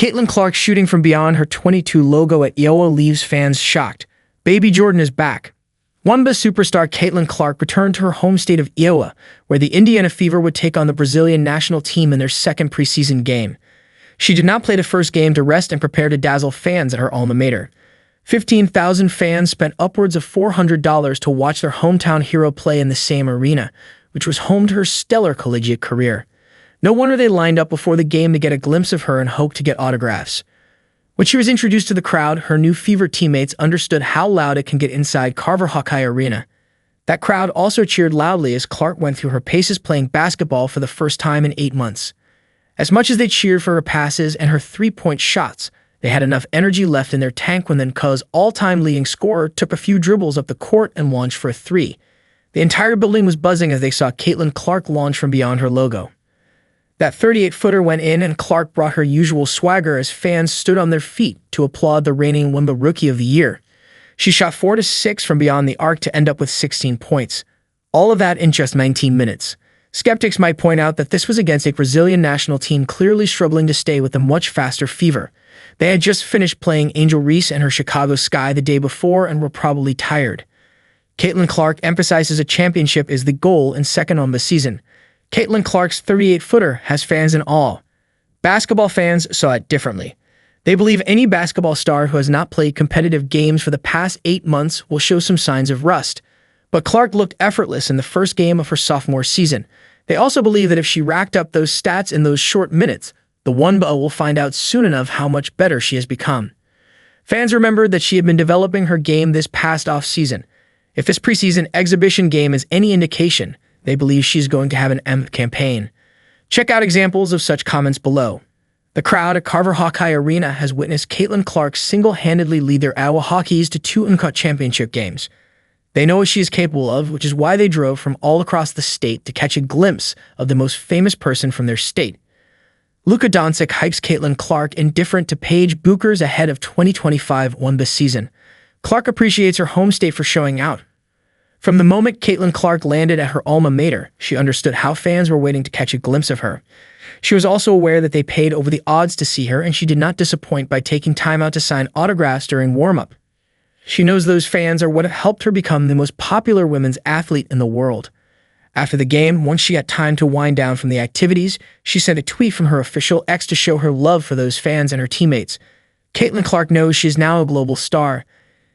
Caitlin Clark shooting from beyond her 22 logo at Iowa leaves fans shocked. Baby Jordan is back. Wnba superstar Caitlin Clark returned to her home state of Iowa, where the Indiana Fever would take on the Brazilian national team in their second preseason game. She did not play the first game to rest and prepare to dazzle fans at her alma mater. 15,000 fans spent upwards of $400 to watch their hometown hero play in the same arena, which was home to her stellar collegiate career. No wonder they lined up before the game to get a glimpse of her and hoped to get autographs. When she was introduced to the crowd, her new Fever teammates understood how loud it can get inside Carver-Hawkeye Arena. That crowd also cheered loudly as Clark went through her paces playing basketball for the first time in 8 months. As much as they cheered for her passes and her three-point shots, they had enough energy left in their tank when the NCaa's all-time leading scorer took a few dribbles up the court and launched for a three. The entire building was buzzing as they saw Caitlin Clark launch from beyond her logo. That 38-footer went in, and Clark brought her usual swagger as fans stood on their feet to applaud the reigning Wnba Rookie of the Year. She shot 4-6 from beyond the arc to end up with 16 points. All of that in just 19 minutes. Skeptics might point out that this was against a Brazilian national team clearly struggling to stay with a much faster Fever. They had just finished playing Angel Reese and her Chicago Sky the day before and were probably tired. Caitlin Clark emphasizes a championship is the goal in second Wnba season. Caitlin Clark's 38-footer has fans in awe. Basketball fans saw it differently. They believe any basketball star who has not played competitive games for the past 8 months will show some signs of rust. But Clark looked effortless in the first game of her sophomore season. They also believe that if she racked up those stats in those short minutes, the Wnba will find out soon enough how much better she has become. Fans remembered that she had been developing her game this past off-season. If this preseason exhibition game is any indication, they believe she's going to have an Wnba campaign. Check out examples of such comments below. The crowd at Carver-Hawkeye Arena has witnessed Caitlin Clark single-handedly lead their Iowa Hawkeyes to 2 ncaa championship games. They know what she is capable of, which is why they drove from all across the state to catch a glimpse of the most famous person from their state. Luka Doncic hypes Caitlin Clark indifferent to Paige Bucher's ahead of 2025 Wnba season. Clark appreciates her home state for showing out. From the moment Caitlin Clark landed at her alma mater, she understood how fans were waiting to catch a glimpse of her. She was also aware that they paid over the odds to see her, and she did not disappoint by taking time out to sign autographs during warm-up. She knows those fans are what helped her become the most popular women's athlete in the world. After the game, once she had time to wind down from the activities, she sent a tweet from her official X to show her love for those fans and her teammates. Caitlin Clark knows she is now a global star.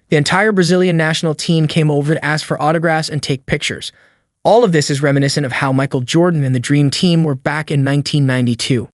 The entire Brazilian national team came over to ask for autographs and take pictures. All of this is reminiscent of how Michael Jordan and the Dream Team were back in 1992.